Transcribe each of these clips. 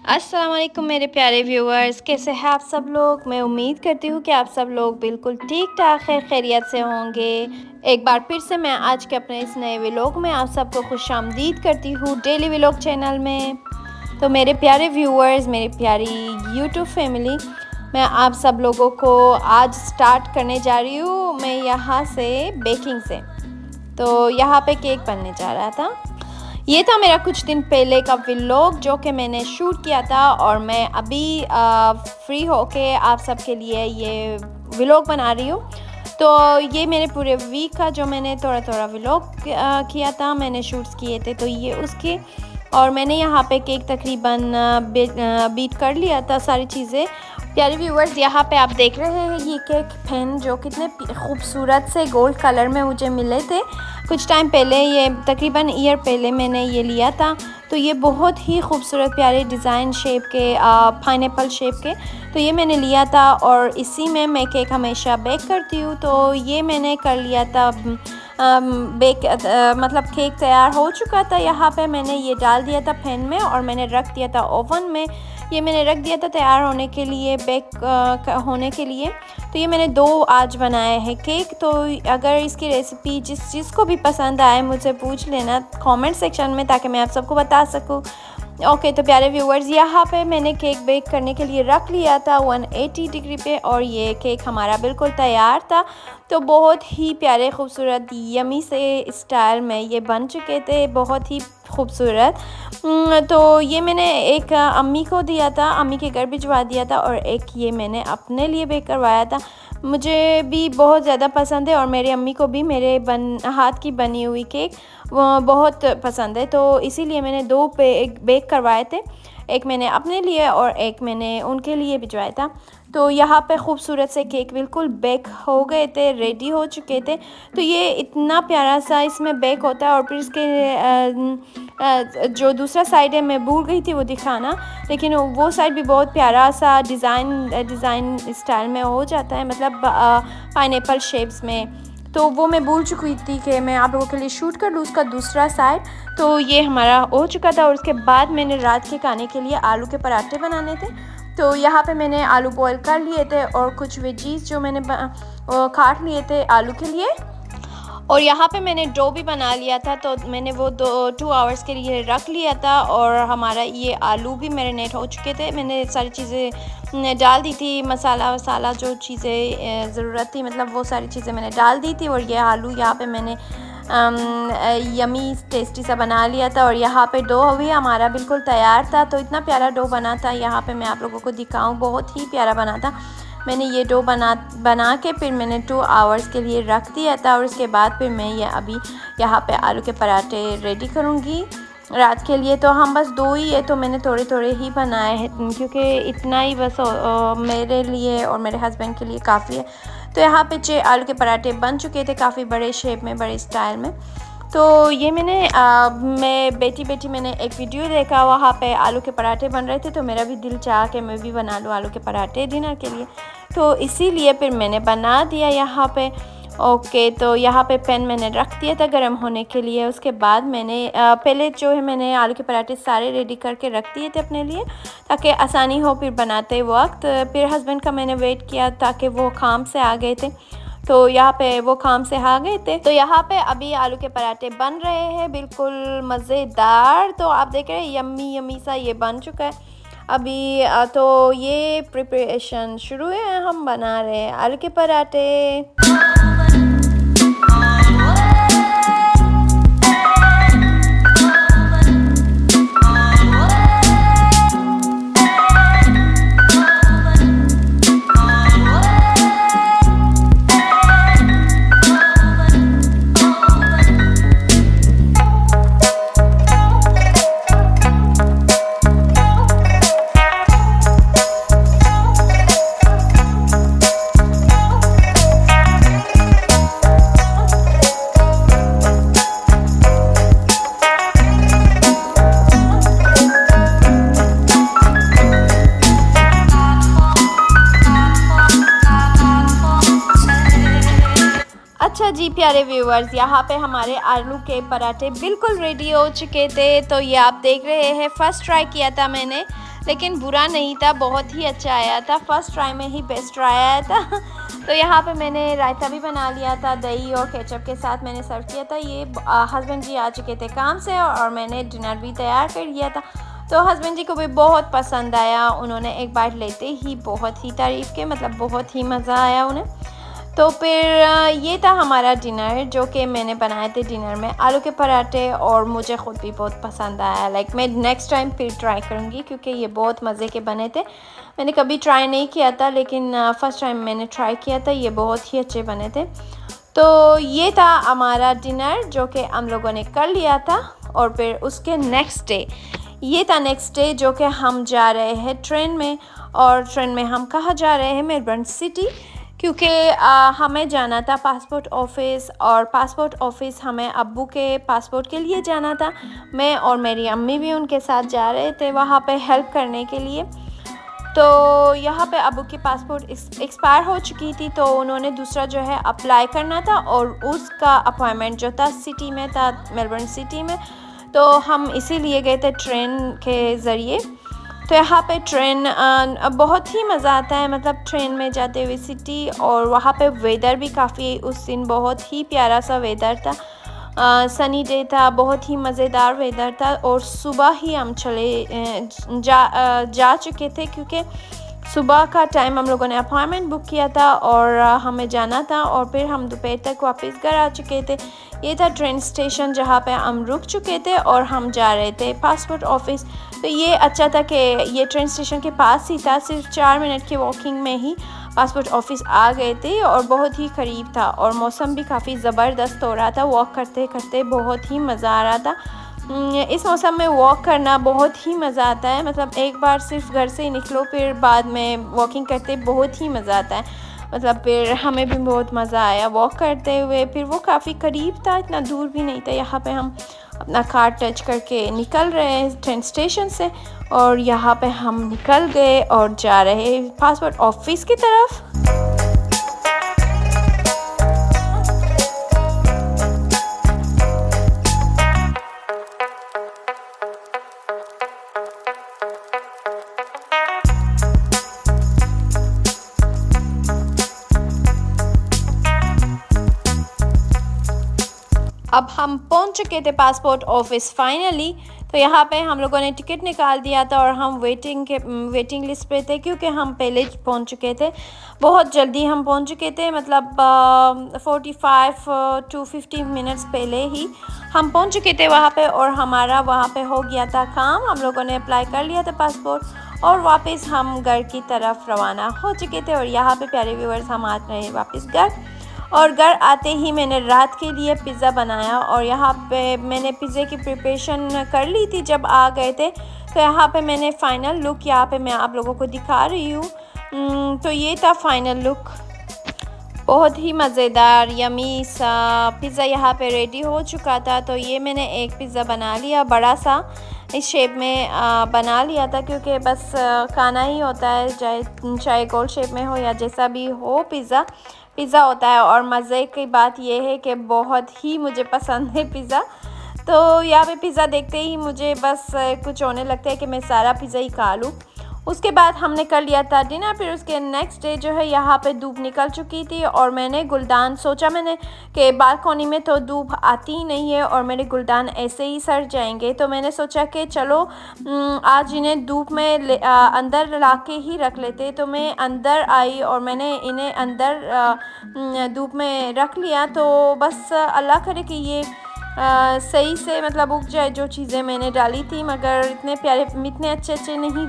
अस्सलाम वालेकुम मेरे प्यारे व्यूअर्स, कैसे हैं आप सब लोग। मैं उम्मीद करती हूँ कि आप सब लोग बिल्कुल ठीक ठाक है, खैरियत से होंगे। एक बार फिर से मैं आज के अपने इस नए व्लॉग में आप सबको खुशामदीद करती हूँ डेली व्लॉग चैनल में। तो मेरे प्यारे व्यूअर्स, मेरी प्यारी यूट्यूब फैमिली, मैं आप सब लोगों को आज स्टार्ट करने जा रही हूँ मैं यहाँ से बेकिंग से। तो यहाँ पे केक बनने जा रहा था। ये था मेरा कुछ दिन पहले का व्लॉग जो कि मैंने शूट किया था, और मैं अभी फ्री होके आप सबके लिए ये व्लॉग बना रही हूँ। तो ये मेरे पूरे वीक का जो मैंने थोड़ा थोड़ा व्लॉग किया था, मैंने शूट्स किए थे, तो ये उसके। और मैंने यहाँ पे केक तकरीबन बीट कर लिया था सारी चीज़ें। प्यारे व्यूअर्स, यहाँ पे आप देख रहे हैं ये केक पेन जो कितने खूबसूरत से गोल्ड कलर में मुझे मिले थे कुछ टाइम पहले। ये तकरीबन ईयर पहले मैंने ये लिया था। तो ये बहुत ही खूबसूरत प्यारे डिज़ाइन शेप के, पाइनएप्पल शेप के, तो ये मैंने लिया था। और इसी में मैं केक हमेशा बेक करती हूँ। तो ये मैंने कर लिया था बेक, मतलब केक तैयार हो चुका था। यहाँ पे मैंने ये डाल दिया था पैन में और मैंने रख दिया था ओवन में। ये मैंने रख दिया था तैयार होने के लिए, बेक होने के लिए। तो ये मैंने 2 आज बनाए हैं केक। तो अगर इसकी रेसिपी जिसको भी पसंद आए मुझसे पूछ लेना कमेंट सेक्शन में, ताकि मैं आप सबको बता सकूं। ओके, तो प्यारे व्यूअर्स, यहाँ पे मैंने केक बेक करने के लिए रख लिया था 180 डिग्री पे, और ये केक हमारा बिल्कुल तैयार था। तो बहुत ही प्यारे खूबसूरत यमी से स्टाइल में ये बन चुके थे, बहुत ही खूबसूरत। तो ये मैंने एक अम्मी को दिया था, अम्मी के घर भिजवा दिया था, और एक ये मैंने अपने लिए बेक करवाया था। मुझे भी बहुत ज़्यादा पसंद है और मेरी अम्मी को भी मेरे हाथ की बनी हुई केक वो बहुत पसंद है। तो इसीलिए मैंने 2 बेक करवाए थे, एक मैंने अपने लिए और एक मैंने उनके लिए भिजवाया था। तो यहाँ पे खूबसूरत से केक बिल्कुल बेक हो गए थे, रेडी हो चुके थे। तो ये इतना प्यारा सा इसमें बेक होता है। और फिर इसके जो दूसरा साइड है मैं भूल गई थी वो दिखाना, लेकिन वो साइड भी बहुत प्यारा सा डिज़ाइन स्टाइल में हो जाता है, मतलब पाइनएप्पल शेप्स में। तो वो मैं भूल चुकी थी कि मैं आप लोगों के लिए शूट कर लूँ उसका दूसरा साइड। तो ये हमारा हो चुका था। और उसके बाद मैंने रात के खाने के लिए आलू के पराठे बनाने थे। तो यहाँ पे मैंने आलू बॉईल कर लिए थे और कुछ वेजीज जो मैंने काट लिए थे आलू के लिए। और यहाँ पे मैंने डो भी बना लिया था। तो मैंने वो 2 आवर्स के लिए रख लिया था। और हमारा ये आलू भी मैरिनेट हो चुके थे। मैंने सारी चीज़ें डाल दी थी, मसाला वसाला जो चीज़ें ज़रूरत थी, मतलब वो सारी चीज़ें मैंने डाल दी थी। और ये आलू यहाँ पे मैंने यमी टेस्टी सा बना लिया था। और यहाँ पे डो भी हमारा बिल्कुल तैयार था। तो इतना प्यारा डो बना था, यहाँ पे मैं आप लोगों को दिखाऊँ, बहुत ही प्यारा बना था। मैंने ये डो बना के फिर मैंने 2 आवर्स के लिए रख दिया था। और उसके बाद फिर मैं ये अभी यहाँ पे आलू के पराठे रेडी करूँगी रात के लिए। तो हम बस 2 ही है, तो मैंने थोड़े थोड़े ही बनाए हैं, क्योंकि इतना ही बस मेरे लिए और मेरे हस्बैंड के लिए काफ़ी है। तो यहाँ पे 6 आलू के पराठे बन चुके थे, काफ़ी बड़े शेप में, बड़े स्टाइल में। तो ये मैं बैठी मैंने एक वीडियो देखा, वहाँ पे आलू के पराठे बन रहे थे। तो मेरा भी दिल चाहा कि मैं भी बना लूँ आलू के पराठे डिनर के लिए। तो इसीलिए फिर मैंने बना दिया यहाँ पे। ओके, तो यहाँ पे पैन मैंने रख दिया था गर्म होने के लिए। उसके बाद मैंने पहले जो है मैंने आलू के पराठे सारे रेडी करके रख दिए थे अपने लिए, ताकि आसानी हो फिर बनाते वक्त। फिर हस्बैंड का मैंने वेट किया ताकि वो काम से आ गए थे। तो यहाँ पे वो काम से आ गए थे। तो यहाँ पे अभी आलू के पराठे बन रहे हैं, बिल्कुल मज़ेदार। तो आप देख रहे हैं यम्मी यम्मी सा ये बन चुका है अभी। तो ये प्रिपरेशन शुरू है, हम बना रहे हैं आलू के पराठे। अच्छा जी प्यारे व्यूअर्स, यहाँ पे हमारे आलू के पराठे बिल्कुल रेडी हो चुके थे। तो ये आप देख रहे हैं, फर्स्ट ट्राई किया था मैंने, लेकिन बुरा नहीं था, बहुत ही अच्छा आया था। फर्स्ट ट्राई में ही बेस्ट ट्राई आया था। तो यहाँ पे मैंने रायता भी बना लिया था, दही और केचप के साथ मैंने सर्व किया था। ये हस्बैंड जी आ चुके थे काम से और मैंने डिनर भी तैयार कर लिया था। तो हस्बैंड जी को भी बहुत पसंद आया, उन्होंने एक बाइट लेते ही बहुत ही तारीफ़ के, मतलब बहुत ही मज़ा आया उन्हें। तो फिर ये था हमारा डिनर, जो कि मैंने बनाए थे डिनर में आलू के पराठे, और मुझे ख़ुद भी बहुत पसंद आया। लाइक मैं नेक्स्ट टाइम फिर ट्राई करूँगी, क्योंकि ये बहुत मज़े के बने थे। मैंने कभी ट्राई नहीं किया था, लेकिन फ़र्स्ट टाइम मैंने ट्राई किया था, ये बहुत ही अच्छे बने थे। तो ये था हमारा डिनर, जो कि हम लोगों ने कर लिया था। और फिर उसके नेक्स्ट डे, ये था नेक्स्ट डे, जो कि हम जा रहे हैं ट्रेन में। और ट्रेन में हम कहाँ जा रहे हैं? मेलबर्न सिटी, क्योंकि हमें जाना था पासपोर्ट ऑफ़िस, और पासपोर्ट ऑफ़िस हमें अब्बू के पासपोर्ट के लिए जाना था। मैं और मेरी अम्मी भी उनके साथ जा रहे थे वहाँ पे हेल्प करने के लिए। तो यहाँ पे अब्बू की पासपोर्ट एक्सपायर हो चुकी थी, तो उन्होंने दूसरा जो है अप्लाई करना था, और उसका अपॉइंटमेंट जो था सिटी में था, मेलबर्न सिटी में। तो हम इसीलिए गए थे ट्रेन के ज़रिए। तो यहाँ पे ट्रेन बहुत ही मज़ा आता है, मतलब ट्रेन में जाते हुए सिटी। और वहाँ पे वेदर भी काफ़ी, उस दिन बहुत ही प्यारा सा वेदर था, सनी डे था, बहुत ही मज़ेदार वेदर था। और सुबह ही हम जा चुके थे, क्योंकि सुबह का टाइम हम लोगों ने अपॉइंटमेंट बुक किया था और हमें जाना था। और फिर हम दोपहर तक वापस घर आ चुके थे। ये था ट्रेन स्टेशन जहाँ पे हम रुक चुके थे, और हम जा रहे थे पासपोर्ट ऑफ़िस। तो ये अच्छा था कि ये ट्रेन स्टेशन के पास ही था, सिर्फ 4 मिनट की वॉकिंग में ही पासपोर्ट ऑफ़िस आ गए थे, और बहुत ही करीब था। और मौसम भी काफ़ी ज़बरदस्त हो रहा था, वॉक करते करते बहुत ही मज़ा आ रहा था। इस मौसम में वॉक करना बहुत ही मज़ा आता है, मतलब एक बार सिर्फ घर से ही निकलो, फिर बाद में वॉकिंग करते बहुत ही मज़ा आता है। मतलब फिर हमें भी बहुत मज़ा आया वॉक करते हुए। फिर वो काफ़ी करीब था, इतना दूर भी नहीं था। यहाँ पे हम अपना कार टच करके निकल रहे हैं ट्रेन स्टेशन से, और यहाँ पे हम निकल गए और जा रहे हैं पासपोर्ट ऑफ़िस की तरफ। अब हम पहुंच चुके थे पासपोर्ट ऑफ़िस फाइनली। तो यहाँ पे हम लोगों ने टिकट निकाल दिया था, और हम वेटिंग लिस्ट पे थे, क्योंकि हम पहले पहुंच चुके थे, बहुत जल्दी हम पहुंच चुके थे। मतलब 45 to 50 मिनट्स पहले ही हम पहुंच चुके थे वहाँ पे। और हमारा वहाँ पे हो गया था काम, हम लोगों ने अप्लाई कर लिया था पासपोर्ट, और वापस हम घर की तरफ रवाना हो चुके थे। और यहाँ पे प्यारे व्यूअर्स, हम आ रहे हैं वापस घर। और घर आते ही मैंने रात के लिए पिज़्ज़ा बनाया, और यहाँ पे मैंने पिज़्ज़े की प्रिपरेशन कर ली थी जब आ गए थे। तो यहाँ पे मैंने फ़ाइनल लुक यहाँ पे मैं आप लोगों को दिखा रही हूँ। तो ये था फ़ाइनल लुक, बहुत ही मज़ेदार यमी सा पिज़्ज़ा यहाँ पे रेडी हो चुका था। तो ये मैंने एक पिज़्ज़ा बना लिया, बड़ा सा इस शेप में बना लिया था, क्योंकि बस खाना ही होता है, चाहे गोल शेप में हो या जैसा भी हो, पिज़्ज़ा होता है। और मज़े की बात यह है कि बहुत ही मुझे पसंद है पिज़्ज़ा। तो यहाँ पे पिज़्ज़ा देखते ही मुझे बस कुछ होने लगता है कि मैं सारा पिज़्ज़ा ही खा लूँ। उसके बाद हमने कर लिया था डिनर। फिर उसके नेक्स्ट डे जो है यहाँ पे धूप निकल चुकी थी, और मैंने गुलदान सोचा मैंने कि बालकोनी में तो धूप आती ही नहीं है, और मेरे गुलदान ऐसे ही सड़ जाएंगे। तो मैंने सोचा कि चलो आज इन्हें धूप में अंदर ला के ही रख लेते। तो मैं अंदर आई और मैंने इन्हें अंदर धूप में रख लिया। तो बस अल्लाह करे कि ये सही से मतलब उग जाए जो चीज़ें मैंने डाली थी, मगर इतने प्यारे इतने अच्छे नहीं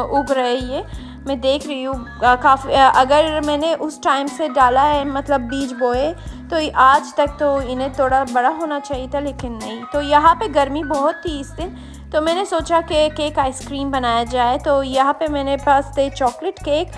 उग रहे। ये मैं देख रही हूँ काफ़ी, अगर मैंने उस टाइम से डाला है, मतलब बीज बोए, तो आज तक तो इन्हें थोड़ा बड़ा होना चाहिए था, लेकिन नहीं। तो यहाँ पे गर्मी बहुत थी इस दिन, तो मैंने सोचा कि केक आइसक्रीम बनाया जाए। तो यहाँ पे मेरे पास थे चॉकलेट केक,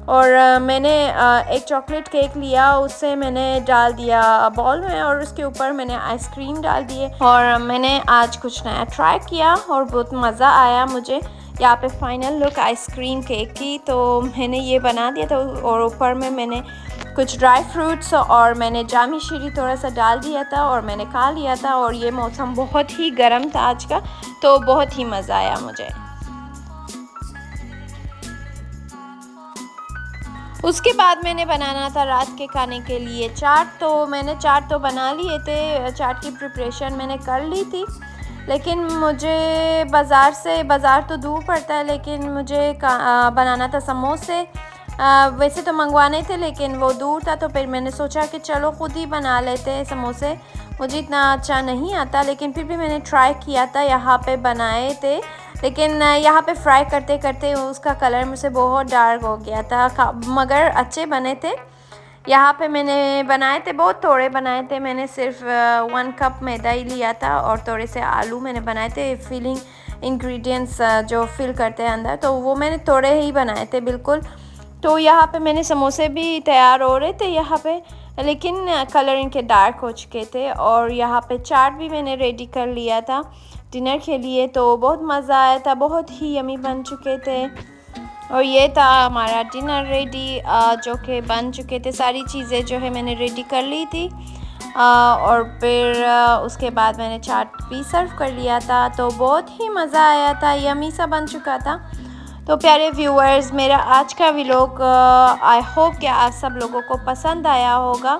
और मैंने एक चॉकलेट केक लिया, उससे मैंने डाल दिया बॉल में, और उसके ऊपर मैंने आइसक्रीम डाल दिए। और मैंने आज कुछ नया ट्राई किया, और बहुत मज़ा आया मुझे। यहाँ पे फाइनल लुक आइसक्रीम केक की, तो मैंने ये बना दिया था, और ऊपर में मैंने कुछ ड्राई फ्रूट्स और मैंने जामी शीरी थोड़ा सा डाल दिया था, और मैंने खा लिया था। और ये मौसम बहुत ही गर्म था आज का, तो बहुत ही मज़ा आया मुझे। उसके बाद मैंने बनाना था रात के खाने के लिए चाट। तो मैंने चाट तो बना लिए थे, चाट की प्रिपरेशन मैंने कर ली थी, लेकिन मुझे बाज़ार तो दूर पड़ता है, लेकिन मुझे बनाना था समोसे। वैसे तो मंगवाने थे लेकिन वो दूर था, तो फिर मैंने सोचा कि चलो ख़ुद ही बना लेते हैं समोसे। मुझे इतना अच्छा नहीं आता, लेकिन फिर भी मैंने ट्राई किया था, यहाँ पे बनाए थे। लेकिन यहाँ पे फ्राई करते करते उसका कलर मुझसे बहुत डार्क हो गया था, मगर अच्छे बने थे। यहाँ पे मैंने बनाए थे, बहुत थोड़े बनाए थे। मैंने सिर्फ 1 कप मैदा ही लिया था और थोड़े से आलू मैंने बनाए थे, फिलिंग इंग्रेडिएंट्स जो फिल करते हैं अंदर, तो वो मैंने थोड़े ही बनाए थे बिल्कुल। तो यहाँ पे मैंने समोसे भी तैयार हो रहे थे यहाँ पे, लेकिन कलर इनके डार्क हो चुके थे। और यहाँ पे चाट भी मैंने रेडी कर लिया था डिनर के लिए, तो बहुत मज़ा आया था, बहुत ही यमी बन चुके थे। और ये था हमारा डिनर रेडी, जो कि बन चुके थे। सारी चीज़ें जो है मैंने रेडी कर ली थी, और फिर उसके बाद मैंने चाट भी सर्व कर लिया था। तो बहुत ही मज़ा आया था, यमी सा बन चुका था। तो प्यारे व्यूअर्स, मेरा आज का व्लॉग आई होप कि आप सब लोगों को पसंद आया होगा।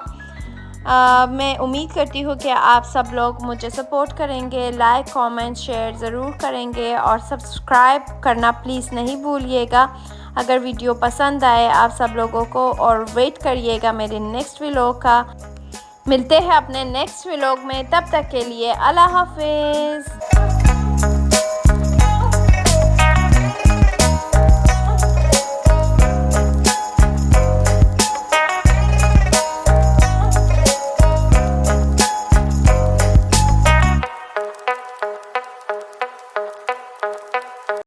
मैं उम्मीद करती हूँ कि आप सब लोग मुझे सपोर्ट करेंगे, लाइक कमेंट शेयर ज़रूर करेंगे, और सब्सक्राइब करना प्लीज़ नहीं भूलिएगा अगर वीडियो पसंद आए आप सब लोगों को। और वेट करिएगा मेरे नेक्स्ट व्लॉग का। मिलते हैं अपने नेक्स्ट व्लॉग में, तब तक के लिए अल्लाह हाफिज़।